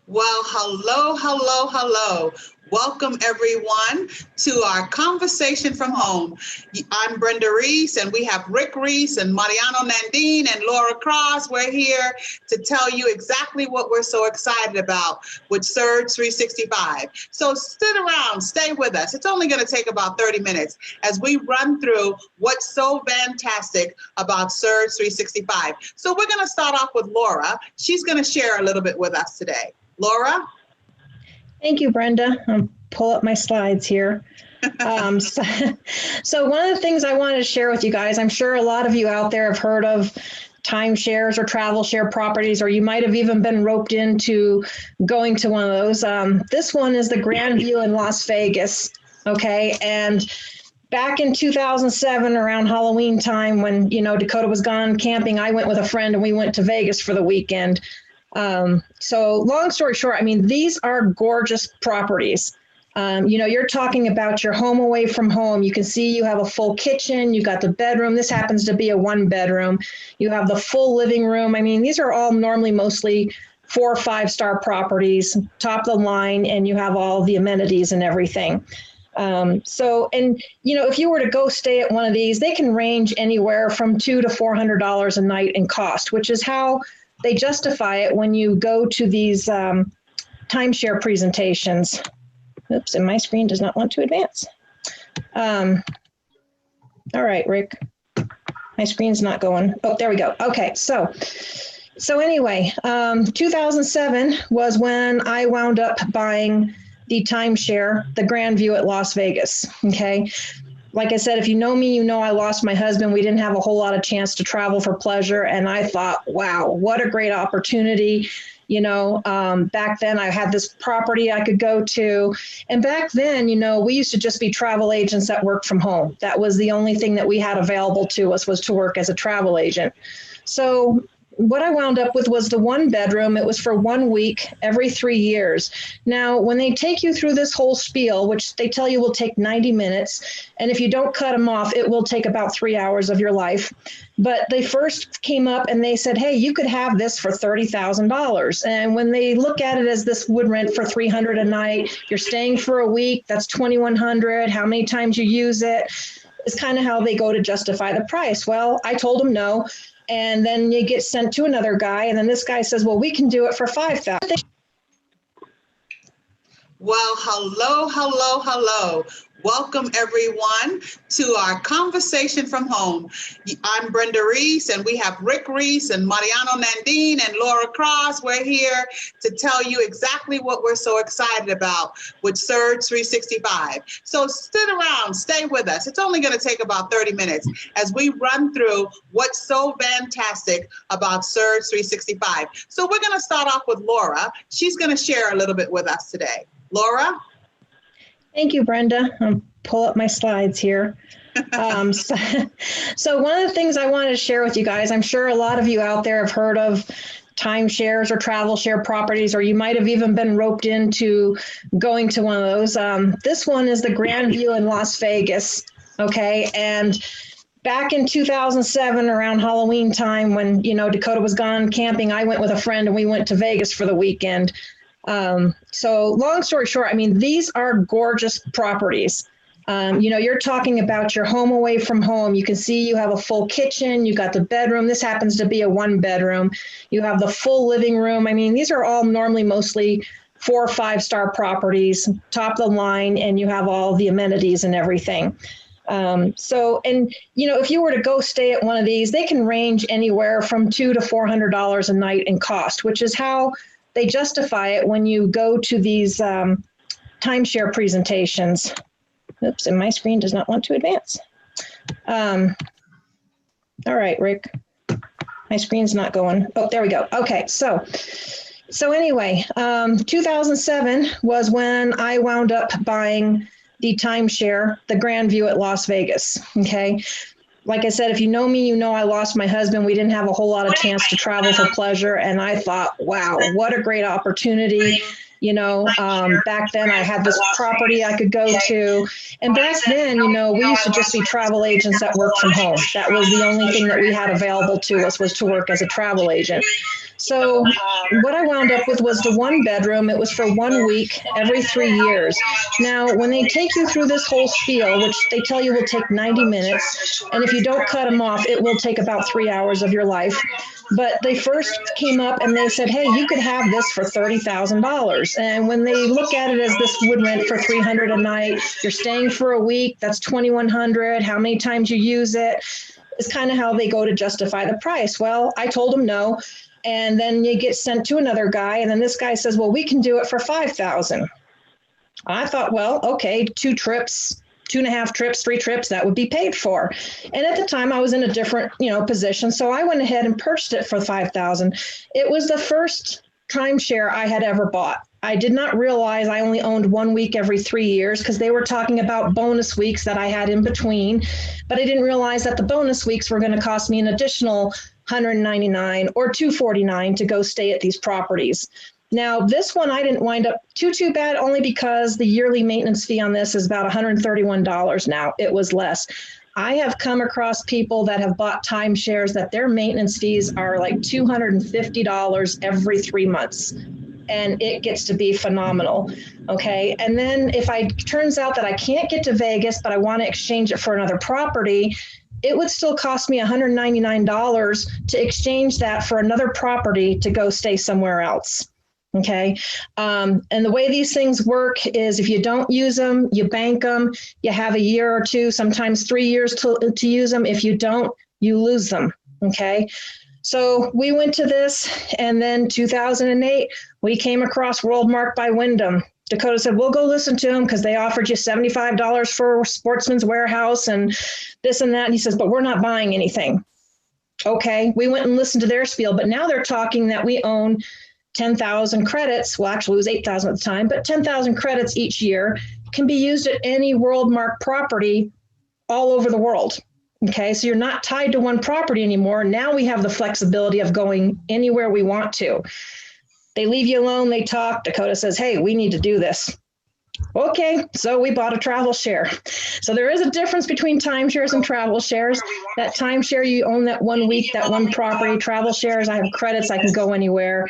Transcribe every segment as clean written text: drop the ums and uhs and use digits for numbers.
Well, hello, hello, hello. Welcome everyone to our conversation from home. I'm Brenda Reese, and we have Rick Reese and Mariano Nandine and Laura Cross. We're here to tell you exactly what we're so excited about with Surge365. So sit around, stay with us. It's only going to take about 30 minutes as we run through what's so fantastic about Surge365. So we're going to start off with Laura. She's going to share a little bit with us today. Laura? Thank you, Brenda. I'll pull up my slides here. So one of the things I wanted to share with you guys, I'm sure a lot of you out there have heard of timeshares or travel share properties, or you might have even been roped into going to one of those. This one is the Grand View in Las Vegas, okay? And back in 2007, around Halloween time, when, you know, Dakota was gone camping, I went with a friend and we went to Vegas for the weekend. So long story short, I mean, these are gorgeous properties. You know, you're talking about your home away from home. You can see you have a full kitchen, you got the bedroom. This happens to be a 1-bedroom. You have the full living room. I mean, these are all normally mostly 4 or 5-star properties, top of the line, and you have all the amenities and everything. So, and, you know, if you were to go stay at one of these, they can range anywhere from $200 to $400 a night in cost, which is how they justify it when you go to these timeshare presentations. Oops, and my screen does not want to advance. All right, Rick, my screen's not going. Oh, there we go. Okay, so anyway, 2007 was when I wound up buying the timeshare, the Grand View at Las Vegas, okay? Like I said, if you know me, you know I lost my husband. We didn't have a whole lot of chance to travel for pleasure. And I thought, wow, what a great opportunity. You know, back then I had this property I could go to. And back then, you know, we used to just be travel agents that worked from home. That was the only thing that we had available to us, was to work as a travel agent. So what I wound up with was the one bedroom. It was for 1 week every 3 years. Now, when they take you through this whole spiel, which they tell you will take 90 minutes, and if you don't cut them off, it will take about 3 hours of your life. But they first came up and they said, hey, you could have this for $30,000. And when they look at it as this would rent for $300 a night, you're staying for a week, that's $2,100. How many times you use it is kind of how they go to justify the price. Well, I told them no. And then you get sent to another guy. And then this guy says, well, we can do it for $5,000. Well, hello, hello, hello. Welcome, everyone, to our conversation from home. I'm Brenda Reese, and we have Rick Reese and Mariano Nandine and Laura Cross. We're here to tell you exactly what we're so excited about with Surge365. So sit around, stay with us. It's only going to take about 30 minutes as we run through what's so fantastic about Surge365. So we're going to start off with Laura. She's going to share a little bit with us today. Laura? Thank you, Brenda. I'll pull up my slides here. So one of the things I wanted to share with you guys, I'm sure a lot of you out there have heard of timeshares or travel share properties, or you might have even been roped into going to one of those. This one is the Grand View in Las Vegas, okay? And back in 2007, around Halloween time, when, Dakota was gone camping, I went with a friend and we went to Vegas for the weekend. So long story short, these are gorgeous properties. You're talking about your home away from home. You can see you have a full kitchen, you got the bedroom. This happens to be a 1 bedroom. You have the full living room. These are all normally mostly 4 or 5 star properties, top of the line, and you have all the amenities and everything. If you were to go stay at one of these, they can range anywhere from $200 to $400 a night in cost, which is how they justify it when you go to these timeshare presentations. Oops, and my screen does not want to advance. All right, Rick, my screen's not going. Oh, there we go. Okay, so anyway, 2007 was when I wound up buying the timeshare, the Grand View at Las Vegas, okay? Like I said, if you know me, you know I lost my husband. We didn't have a whole lot of chance to travel for pleasure. And I thought, wow, what a great opportunity. Back then I had this property I could go to. And back then, we used to just be travel agents that worked from home. That was the only thing that we had available to us, was to work as a travel agent. So what I wound up with was the 1 bedroom. It was for 1 week every 3 years. Now, when they take you through this whole spiel, which they tell you will take 90 minutes, and if you don't cut them off, it will take about 3 hours of your life. But they first came up and they said, hey, you could have this for $30,000. And when they look at it as this would rent for $300 a night, you're staying for a week, that's $2,100. How many times you use it is kind of how they go to justify the price. Well, I told them no. And then you get sent to another guy. And then this guy says, well, we can do it for $5,000. I thought, well, okay, 2 trips, 2.5 trips, 3 trips, that would be paid for. And at the time I was in a different, position. So I went ahead and purchased it for $5,000. It was the first timeshare I had ever bought. I did not realize I only owned 1 week every 3 years, because they were talking about bonus weeks that I had in between. But I didn't realize that the bonus weeks were going to cost me an additional $199 or $249 to go stay at these properties. Now, this one I didn't wind up too bad, only because the yearly maintenance fee on this is about $131 now. It was less. I have come across people that have bought timeshares that their maintenance fees are like $250 every 3 months. And it gets to be phenomenal. Okay. And then if turns out that I can't get to Vegas, but I want to exchange it for another property, it would still cost me $199 to exchange that for another property to go stay somewhere else. Okay. And the way these things work is if you don't use them, you bank them, you have a year or 2, sometimes 3 years to use them. If you don't, you lose them. Okay. So we went to this, and then 2008, we came across Worldmark by Wyndham. Dakota said, we'll go listen to them because they offered you $75 for Sportsman's Warehouse and this and that. And he says, but we're not buying anything. Okay, we went and listened to their spiel, but now they're talking that we own 10,000 credits. Well, actually it was 8,000 at the time, but 10,000 credits each year can be used at any Worldmark property all over the world. Okay, so you're not tied to one property anymore. Now we have the flexibility of going anywhere we want to. They leave you alone, they talk. Dakota says, hey, we need to do this. Okay, so we bought a travel share. So there is a difference between timeshares and travel shares. That timeshare, you own that 1 week, that one property. Travel shares, I have credits, I can go anywhere.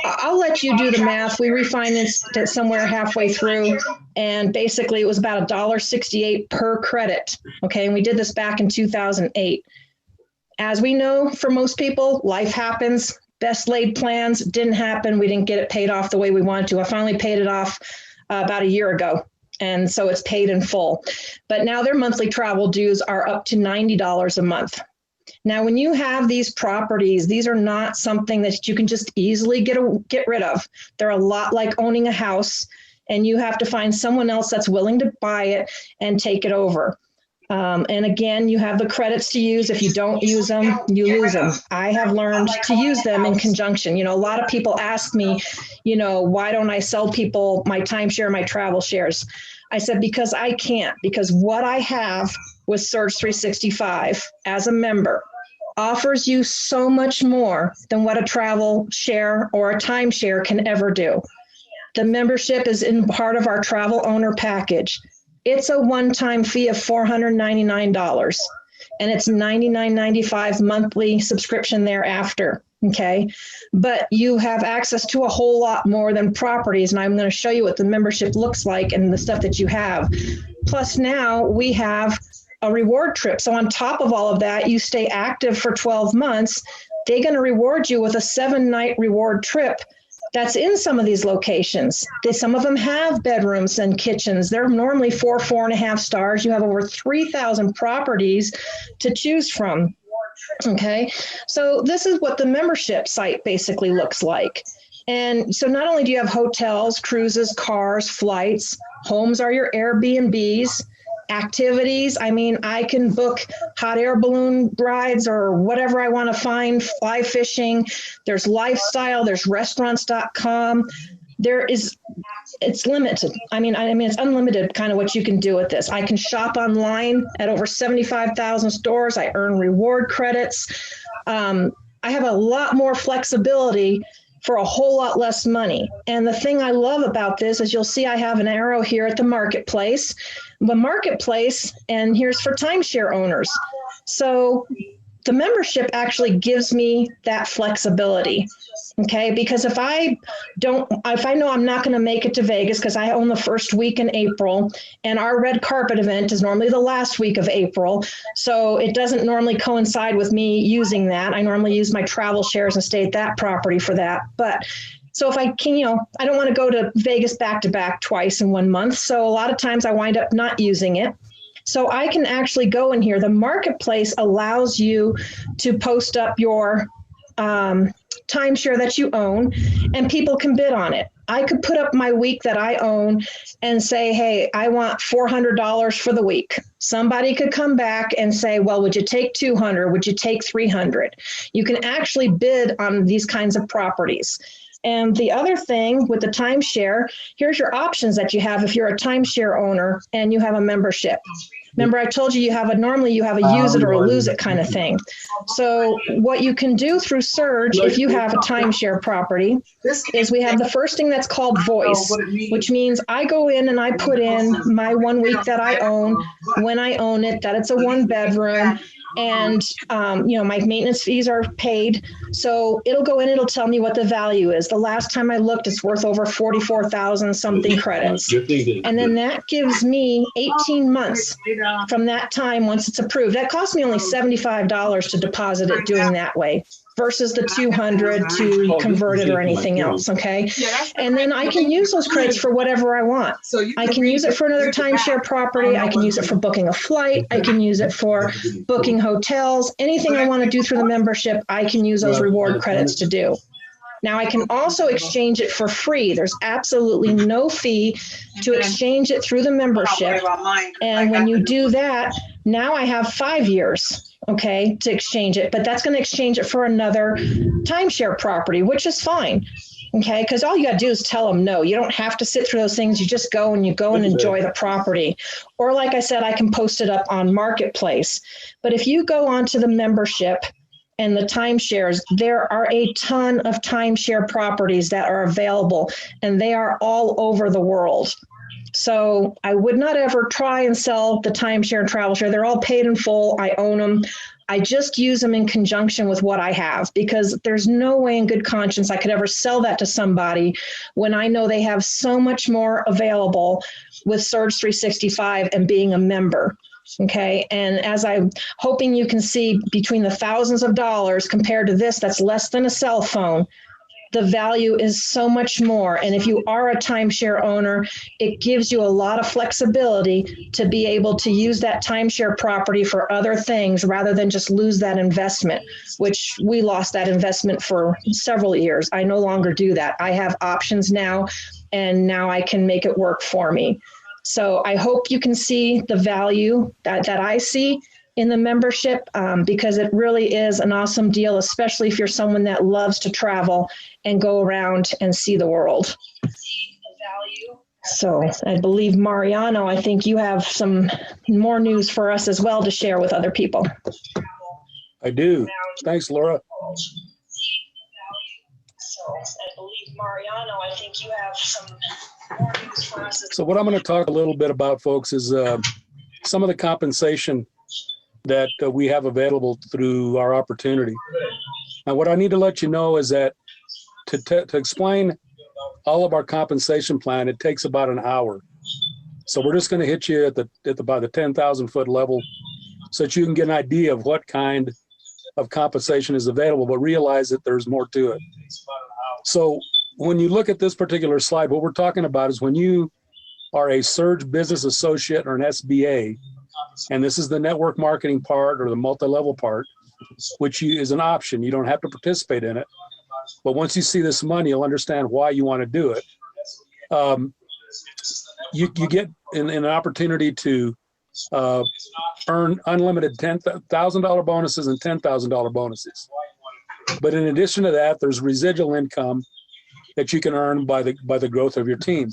I'll let you do the math. We refinanced it somewhere halfway through, and basically it was about $1.68 per credit. Okay, and we did this back in 2008. As we know, for most people, life happens. Best laid plans didn't happen. We didn't get it paid off the way we wanted to. I finally paid it off about a year ago. And so it's paid in full. But now their monthly travel dues are up to $90 a month. Now, when you have these properties, these are not something that you can just easily get rid of. They're a lot like owning a house, and you have to find someone else that's willing to buy it and take it over. And again, you have the credits to use. If you don't use them, you lose them. I have learned to use them in conjunction. You know, a lot of people ask me, you know, why don't I sell people my timeshare, my travel shares? I said, because I can't, because what I have with Surge365 as a member offers you so much more than what a travel share or a timeshare can ever do. The membership is in part of our travel owner package. It's a one-time fee of $499, and it's $99.95 monthly subscription thereafter, okay? But you have access to a whole lot more than properties, and I'm going to show you what the membership looks like and the stuff that you have. Plus now we have a reward trip. So on top of all of that, you stay active for 12 months. They're going to reward you with a 7-night reward trip that's in some of these locations. Some of them have bedrooms and kitchens. They're normally 4.5 stars. You have over 3,000 properties to choose from. Okay, so this is what the membership site basically looks like. And so not only do you have hotels, cruises, cars, flights, homes are your Airbnbs, activities. I mean, I can book hot air balloon rides or whatever I want to find, fly fishing. There's lifestyle, there's restaurants.com. It's limited. I mean, it's unlimited kind of what you can do with this. I can shop online at over 75,000 stores. I earn reward credits. I have a lot more flexibility for a whole lot less money. And the thing I love about this is you'll see I have an arrow here at the marketplace. The marketplace, and here's for timeshare owners. So the membership actually gives me that flexibility. Okay, because if I know I'm not going to make it to Vegas because I own the first week in April, and our red carpet event is normally the last week of April, so it doesn't normally coincide with me using that. I normally use my travel shares and stay at that property for that. But so if I can, I don't want to go to Vegas back to back twice in 1 month. So a lot of times I wind up not using it. So I can actually go in here. The marketplace allows you to post up your timeshare that you own, and people can bid on it. I could put up my week that I own and say, hey, I want $400 for the week. Somebody could come back and say, well, would you take 200? Would you take 300? You can actually bid on these kinds of properties. And the other thing with the timeshare, here's your options that you have if you're a timeshare owner and you have a membership. Remember, I told you normally you have a use it or a lose it kind of thing. So what you can do through Surge, if you have a timeshare property, is we have the first thing that's called voice, which means I go in and I put in my 1 week that I own, when I own it, that it's a 1-bedroom. And, my maintenance fees are paid. So it'll go in, it'll tell me what the value is. The last time I looked, it's worth over 44,000 something credits. And then that gives me 18 months from that time once it's approved. That cost me only $75 to deposit it doing that way versus the 200 to convert it or anything else, okay? And then I can use those credits for whatever I want. I can use it for another timeshare property. I can use it for booking a flight. I can use it for booking hotels. Anything I want to do through the membership, I can use those reward credits to do. Now, I can also exchange it for free. There's absolutely no fee to exchange it through the membership. And when you do that, now I have 5 years. Okay, to exchange it, but that's going to exchange it for another timeshare property, which is fine. Okay, because all you got to do is tell them no. You don't have to sit through those things. You just go and enjoy the property. Or like I said, I can post it up on Marketplace. But if you go onto the membership and the timeshares, there are a ton of timeshare properties that are available, and they are all over the world. So I would not ever try and sell the timeshare and travel share. They're all paid in full. I own them. I just use them in conjunction with what I have, because there's no way in good conscience I could ever sell that to somebody when I know they have so much more available with Surge365 and being a member. Okay. And as I'm hoping you can see, between the thousands of dollars compared to this, that's less than a cell phone, the value is so much more. And if you are a timeshare owner, it gives you a lot of flexibility to be able to use that timeshare property for other things rather than just lose that investment, which we lost that investment for several years. I no longer do that. I have options now, and now I can make it work for me. So I hope you can see the value that I see in the membership, because it really is an awesome deal, especially if you're someone that loves to travel and go around and see the world. So I believe, Mariano, I think you have some more news for us as well to share with other people. I do. Thanks, Laura. So I believe, Mariano, I think you have some more news for us. So what I'm going to talk a little bit about, folks, is some of the compensation that we have available through our opportunity. Now, what I need to let you know is that to explain all of our compensation plan, it takes about an hour. So we're just going to hit you at about the 10,000 foot level so that you can get an idea of what kind of compensation is available, but realize that there's more to it. So when you look at this particular slide, what we're talking about is when you are a Surge Business Associate or an SBA, and this is the network marketing part or the multi-level part, which is an option. You don't have to participate in it. But once you see this money, you'll understand why you want to do it. You get an opportunity to earn unlimited $10,000 bonuses and $10,000 bonuses. But in addition to that, there's residual income that you can earn by the growth of your team.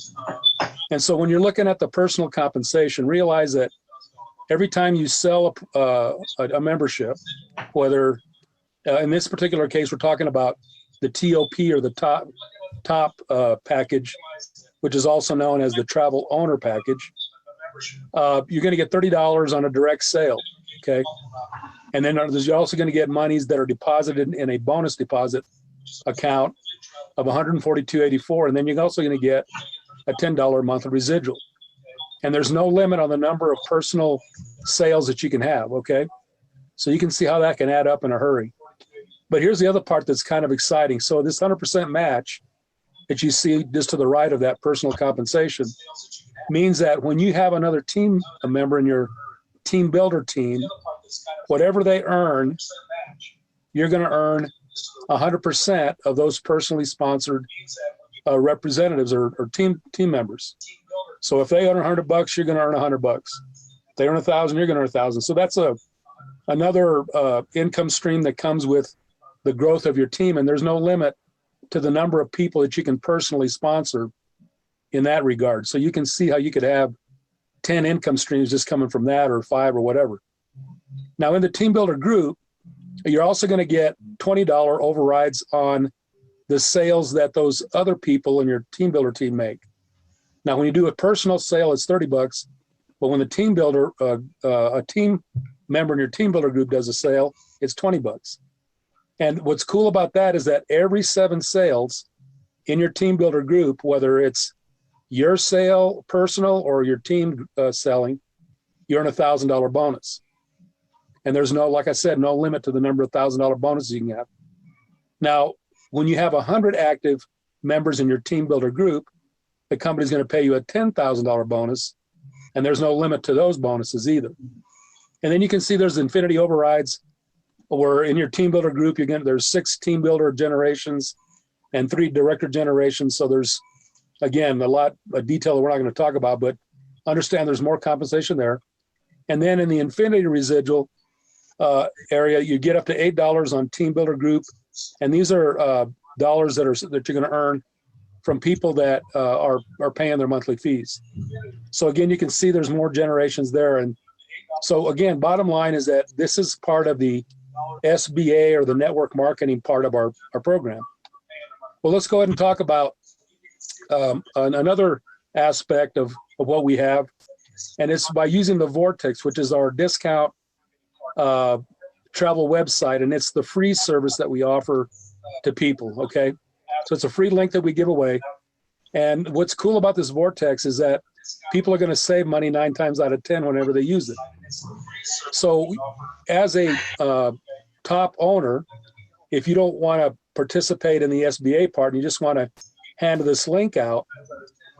And so when you're looking at the personal compensation, realize that every time you sell a membership, whether in this particular case, we're talking about the TOP or the top package, which is also known as the travel owner package, you're going to get $30 on a direct sale. Okay. And then you're also going to get monies that are deposited in a bonus deposit account of $142.84. And then you're also going to get a $10 monthly residual. And there's no limit on the number of personal sales that you can have. Okay. So you can see how that can add up in a hurry. But here's the other part that's kind of exciting. So this 100% match that you see just to the right of that personal compensation means that when you have another team member in your team builder team, whatever they earn, you're going to earn 100% of those personally sponsored representatives or team members. So if they earn $100, you're going to earn $100. If they earn $1,000, you're going to earn $1,000. So that's another income stream that comes with the growth of your team. And there's no limit to the number of people that you can personally sponsor in that regard. So you can see how you could have 10 income streams just coming from that, or 5 or whatever. Now in the team builder group, you're also going to get $20 overrides on the sales that those other people in your team builder team make. Now, when you do a personal sale, it's $30, but when the team builder, a team member in your team builder group does a sale, it's $20. And what's cool about that is that every 7 sales in your team builder group, whether it's your sale, personal, or your team selling, you earn a $1,000 bonus. And there's no, like I said, no limit to the number of $1,000 bonuses you can have. Now, when you have 100 active members in your team builder group, the company's going to pay you a $10,000 bonus, and there's no limit to those bonuses either. And then you can see there's infinity overrides, where in your team builder group, there's 6 team builder generations and 3 director generations. So there's, again, a lot of detail that we're not going to talk about, but understand there's more compensation there. And then in the infinity residual area, you get up to $8 on team builder group. And these are dollars that you're going to earn from people that are paying their monthly fees. So again, you can see there's more generations there. And so again, bottom line is that this is part of the SBA, or the network marketing part of our program. Well, let's go ahead and talk about another aspect of what we have, and it's by using the Vortex, which is our discount travel website, and it's the free service that we offer to people, okay? So it's a free link that we give away. And what's cool about this Vortex is that people are going to save money 9 times out of 10 whenever they use it. So as a top owner, if you don't want to participate in the SBA part and you just want to hand this link out,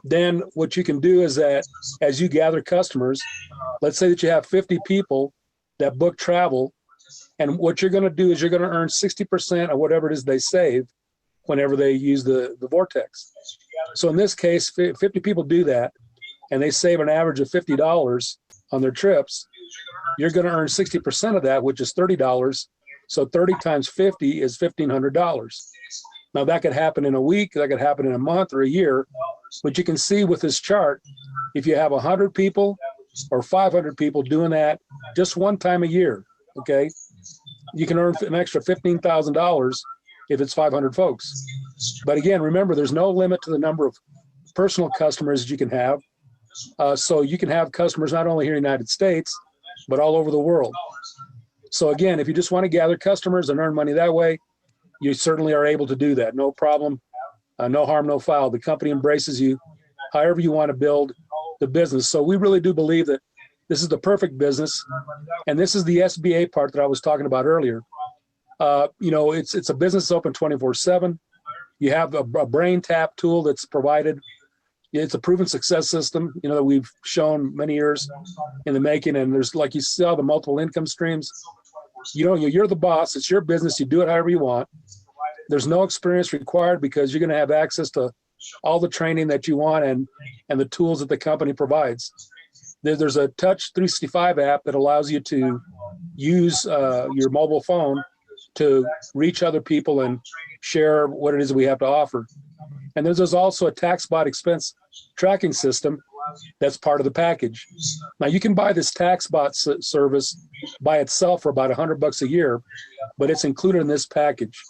then what you can do is that as you gather customers, let's say that you have 50 people that book travel, and what you're going to do is you're going to earn 60% of whatever it is they save whenever they use the Vortex. So in this case, 50 people do that, and they save an average of $50 on their trips. You're going to earn 60% of that, which is $30. So 30 times 50 is $1,500. Now that could happen in a week, that could happen in a month or a year, but you can see with this chart, if you have 100 people or 500 people doing that just one time a year, okay, you can earn an extra $15,000 if it's 500 folks. But again, remember, there's no limit to the number of personal customers you can have. So you can have customers not only here in the United States, but all over the world. So again, if you just want to gather customers and earn money that way, you certainly are able to do that. No problem, no harm, no foul. The company embraces you however you want to build the business. So we really do believe that this is the perfect business. And this is the SBA part that I was talking about earlier. You know, it's a business open 24/7. You have a brain tap tool that's provided. It's a proven success system, you know, that we've shown many years in the making. And there's, like you saw, the multiple income streams. You know, you're the boss. It's your business. You do it however you want. There's no experience required because you're going to have access to all the training that you want and the tools that the company provides. There's a Touch 365 app that allows you to use your mobile phone to reach other people and share what it is we have to offer. And there's also a TaxBot expense tracking system that's part of the package. Now you can buy this TaxBot service by itself for about $100 a year, but it's included in this package.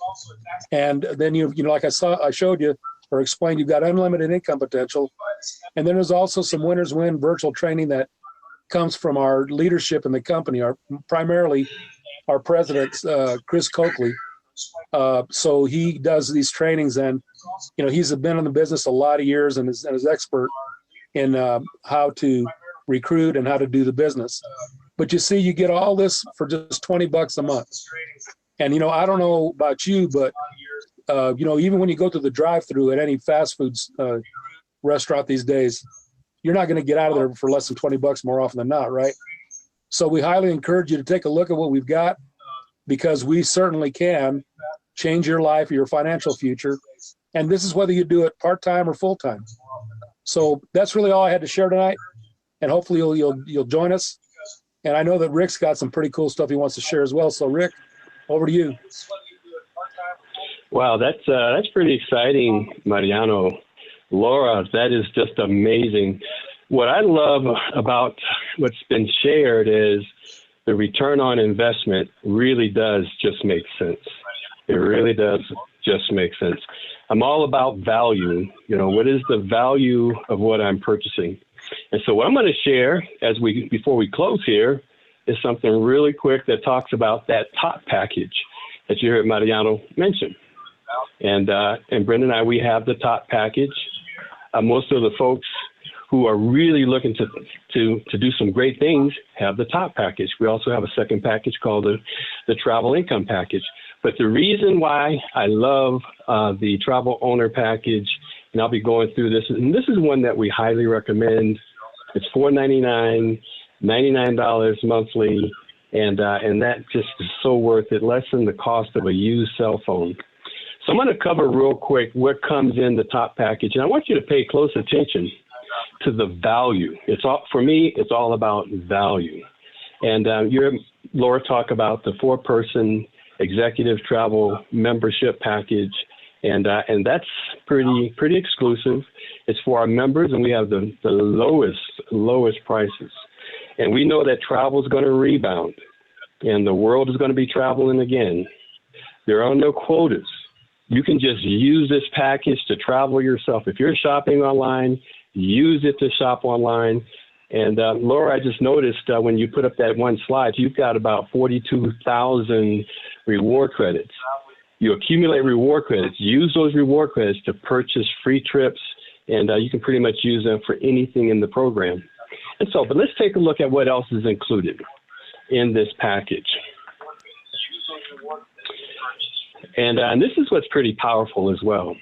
And then you know, like I showed you or explained, you've got unlimited income potential. And then there's also some winners win virtual training that comes from our leadership in the company, primarily our president, Chris Coakley. So he does these trainings, and you know, he's been in the business a lot of years and is expert in how to recruit and how to do the business. But you see, you get all this for just $20 a month. And you know, I don't know about you, but you know, even when you go through the drive-through at any fast foods restaurant these days, you're not going to get out of there for less than $20 more often than not, right? So we highly encourage you to take a look at what we've got, because we certainly can change your life or your financial future. And this is whether you do it part-time or full-time. So that's really all I had to share tonight. And hopefully you'll join us. And I know that Rick's got some pretty cool stuff he wants to share as well. So Rick, over to you. Wow, that's pretty exciting, Mariano. Laura, that is just amazing. What I love about what's been shared is the return on investment really does just make sense. It really does just make sense. I'm all about value. You know, what is the value of what I'm purchasing? And so what I'm going to share before we close here is something really quick that talks about that top package that you heard Mariano mention. And Brenda and I, we have the top package. Most of the folks who are really looking to do some great things have the top package. We also have a second package called the travel income package. But the reason why I love the travel owner package, and I'll be going through this, and this is one that we highly recommend. It's $4.99, $99 monthly, and that just is so worth it, less than the cost of a used cell phone. So I'm going to cover real quick what comes in the top package, and I want you to pay close attention to the value. For me, it's all about value. And you heard Laura talk about the 4-person executive travel membership package, And that's pretty exclusive. It's for our members, and we have the lowest prices. And we know that travel is going to rebound, and the world is going to be traveling again. There are no quotas. You can just use this package to travel yourself. If you're shopping online, use it to shop online. And Laura, I just noticed when you put up that one slide, you've got about 42,000 reward credits. You accumulate reward credits, use those reward credits to purchase free trips, and you can pretty much use them for anything in the program. And so, but let's take a look at what else is included in this package. And this is what's pretty powerful as well.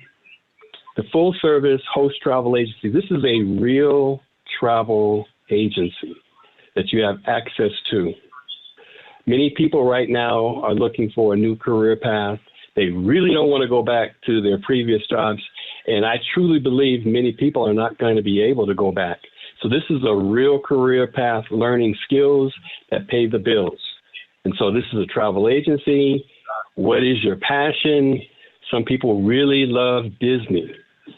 The full service host travel agency. This is a real travel agency that you have access to. Many people right now are looking for a new career path. They really don't want to go back to their previous jobs. And I truly believe many people are not going to be able to go back. So this is a real career path, learning skills that pay the bills. And so this is a travel agency. What is your passion? Some people really love Disney,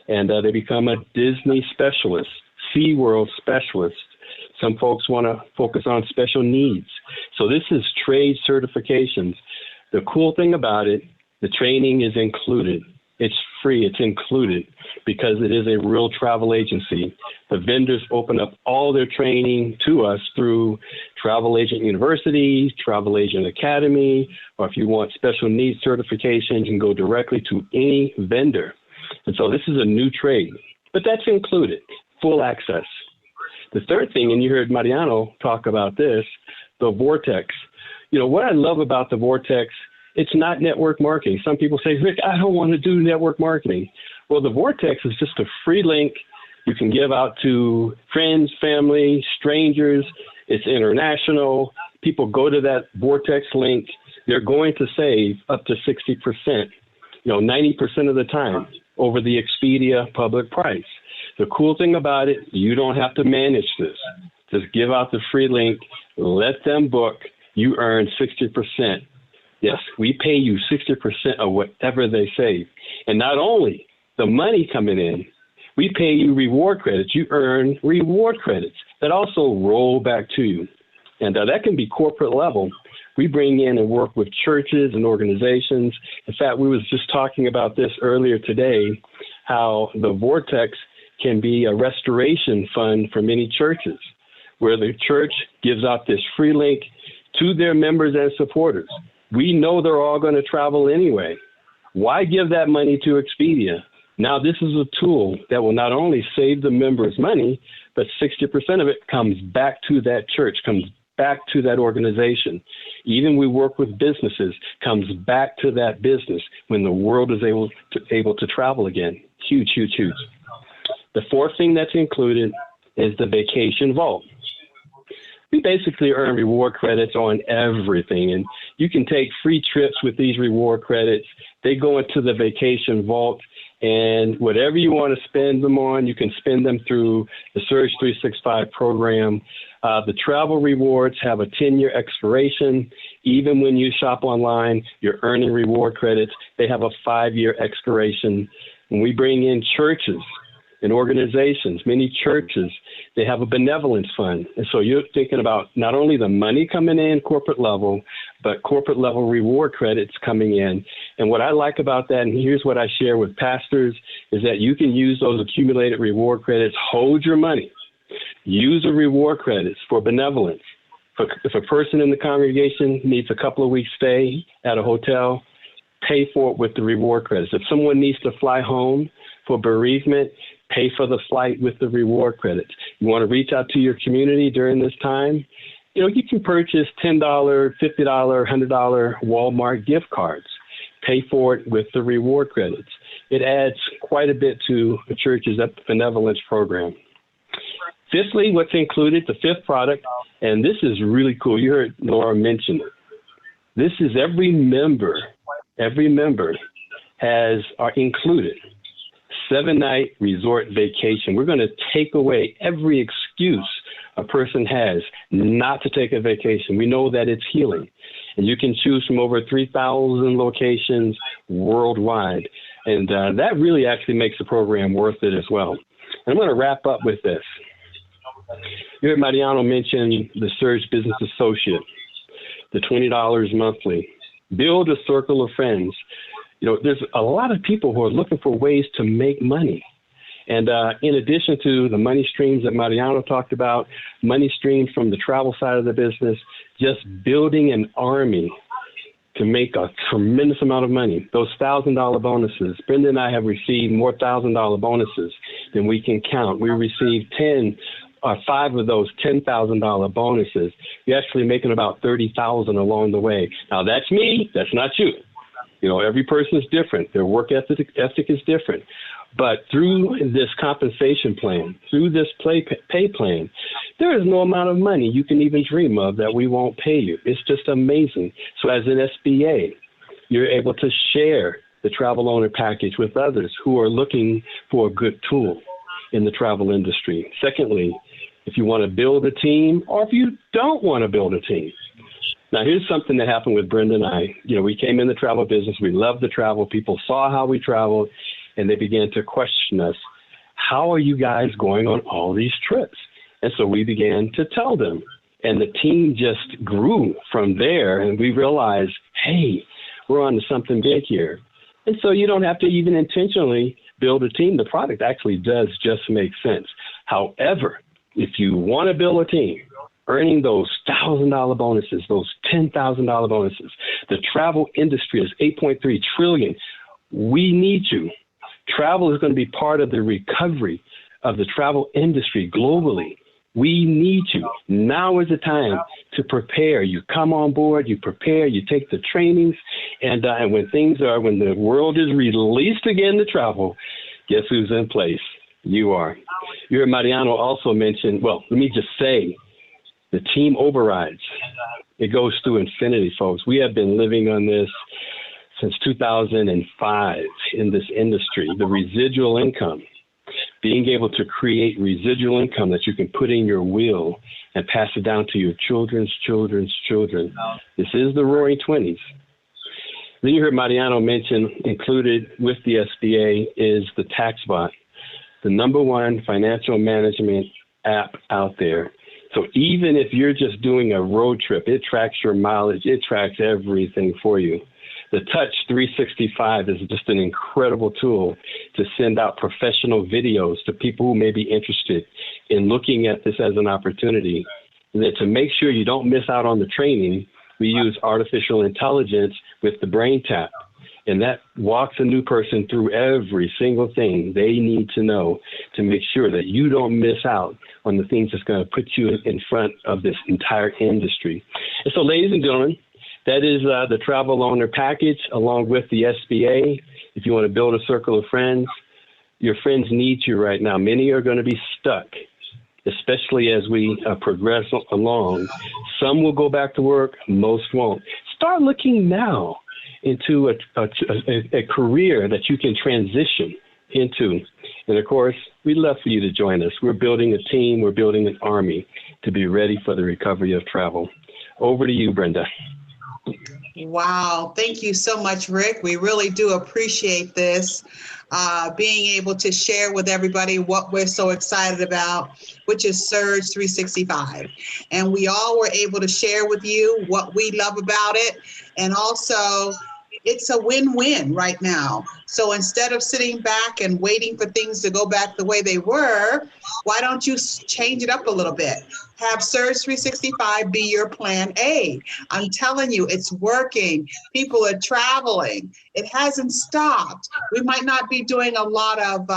and they become a Disney specialist, SeaWorld specialist. Some folks want to focus on special needs. So this is trade certifications. The cool thing about it, the training is included. It's free. It's included because it is a real travel agency. The vendors open up all their training to us through Travel Agent University, Travel Agent Academy, or if you want special needs certification, you can go directly to any vendor. And so this is a new trade, but that's included, full access. The third thing, and you heard Mariano talk about this, the Vortex. You know, what I love about the Vortex, it's not network marketing. Some people say, Rick, I don't want to do network marketing. Well, the Vortex is just a free link you can give out to friends, family, strangers. It's international. People go to that Vortex link. They're going to save up to 60%, 90% of the time over the Expedia public price. The cool thing about it, you don't have to manage this. Just give out the free link, let them book, you earn 60%. Yes, we pay you 60% of whatever they save. And not only the money coming in, we pay you reward credits. You earn reward credits that also roll back to you. And that can be corporate level. We bring in and work with churches and organizations. In fact, we was just talking about this earlier today, how the Vortex can be a restoration fund for many churches, where the church gives out this free link to their members and supporters. We know they're all going to travel anyway. Why give that money to Expedia? Now, this is a tool that will not only save the members money, but 60% of it comes back to that church, comes back to that organization. Even we work with businesses, comes back to that business when the world is able to travel again. Huge, huge, huge. The fourth thing that's included is the Vacation Vault. We basically earn reward credits on everything, and you can take free trips with these reward credits. They go into the Vacation Vault, and whatever you want to spend them on, you can spend them through the Surge365 program. The travel rewards have a 10-year expiration. Even when you shop online, you're earning reward credits. They have a 5-year expiration. When we bring in churches and organizations, many churches, they have a benevolence fund. And so you're thinking about not only the money coming in corporate level, but corporate level reward credits coming in. And what I like about that, and here's what I share with pastors, is that you can use those accumulated reward credits, hold your money, use the reward credits for benevolence. If a person in the congregation needs a couple of weeks stay at a hotel, pay for it with the reward credits. If someone needs to fly home for bereavement, pay for the flight with the reward credits. You want to reach out to your community during this time? You can purchase $10, $50, $100 Walmart gift cards. Pay for it with the reward credits. It adds quite a bit to a church's benevolence program. Fifthly, what's included, the fifth product, and this is really cool. You heard Laura mention it. This is every member are included. 7-night resort vacation. We're going to take away every excuse a person has not to take a vacation. We know that it's healing. And you can choose from over 3,000 locations worldwide. And that really actually makes the program worth it as well. And I'm going to wrap up with this. You heard Mariano mention the Surge Business Associate, the $20 monthly. Build a circle of friends. There's a lot of people who are looking for ways to make money. And in addition to the money streams that Mariano talked about, money streams from the travel side of the business, just building an army to make a tremendous amount of money. Those $1,000 bonuses. Brenda and I have received more $1,000 bonuses than we can count. We received 5 of those $10,000 bonuses. You're actually making about $30,000 along the way. Now that's me. That's not you. Every person is different. Their work ethic is different. But through this compensation plan, through this pay plan, there is no amount of money you can even dream of that we won't pay you. It's just amazing. So as an SBA, you're able to share the travel owner package with others who are looking for a good tool in the travel industry. Secondly, if you want to build a team or if you don't want to build a team. Now, here's something that happened with Brenda and I. We came in the travel business. We loved the travel. People saw how we traveled, and they began to question us. How are you guys going on all these trips? And so we began to tell them. And the team just grew from there, and we realized, hey, we're on to something big here. And so you don't have to even intentionally build a team. The product actually does just make sense. However, if you want to build a team, earning those $1,000 bonuses, those $10,000 bonuses, the travel industry is $8.3 trillion. We need you. Travel is going to be part of the recovery of the travel industry globally. We need you. Now is the time to prepare. You come on board, you prepare, you take the trainings, and when the world is released again to travel, guess who's in place? You are. You heard Mariano also mention, well, let me just say, the team overrides. It goes through infinity, folks. We have been living on this since 2005 in this industry. The residual income, being able to create residual income that you can put in your will and pass it down to your children's children's children. This is the Roaring 20s. Then you heard Mariano mention, included with the SBA is the TaxBot, the #1 financial management app out there. So even if you're just doing a road trip, it tracks your mileage, it tracks everything for you. The Touch 365 is just an incredible tool to send out professional videos to people who may be interested in looking at this as an opportunity. And then to make sure you don't miss out on the training, we use artificial intelligence with the Brain Tap. And that walks a new person through every single thing they need to know to make sure that you don't miss out on the things that's going to put you in front of this entire industry. And so, ladies and gentlemen, that is the travel owner package along with the SBA. If you want to build a circle of friends, your friends need you right now. Many are going to be stuck, especially as we progress along. Some will go back to work, most won't. Start looking now into a career that you can transition into. And of course, we'd love for you to join us. We're building a team, we're building an army to be ready for the recovery of travel. Over to you, Brenda. Wow. Thank you so much, Rick. We really do appreciate this, being able to share with everybody what we're so excited about, which is Surge 365. And we all were able to share with you what we love about it. And also, it's a win-win right now. So instead of sitting back and waiting for things to go back the way they were, why don't you change it up a little bit? Have Surge 365 be your plan A. I'm telling you, it's working. People are traveling. It hasn't stopped. We might not be doing a lot of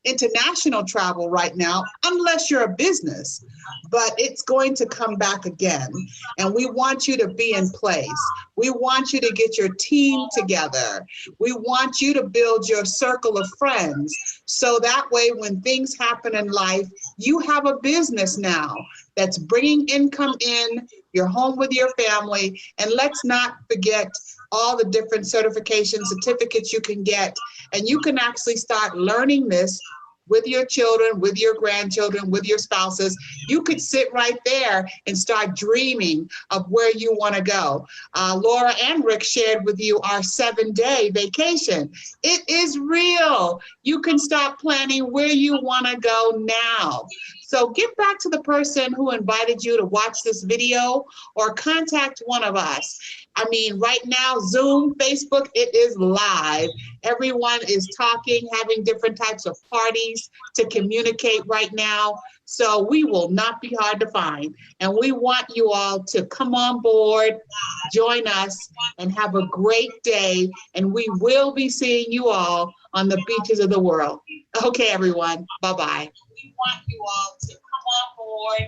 international travel right now, unless you're a business, but it's going to come back again. And we want you to be in place. We want you to get your team together. We want you to build your circle of friends. So that way, when things happen in life, you have a business now that's bringing income in, you're home with your family, and let's not forget all the different certifications, certificates you can get, and you can actually start learning this with your children, with your grandchildren, with your spouses. You could sit right there and start dreaming of where you want to go. Laura and Rick shared with you our 7-day vacation. It is real. You can start planning where you want to go now. So get back to the person who invited you to watch this video or contact one of us. I mean, right now, Zoom, Facebook, it is live. Everyone is talking, having different types of parties to communicate right now. So we will not be hard to find. And we want you all to come on board, join us, and have a great day. And we will be seeing you all on the beaches of the world. Okay, everyone. Bye-bye. We want you all to come on board,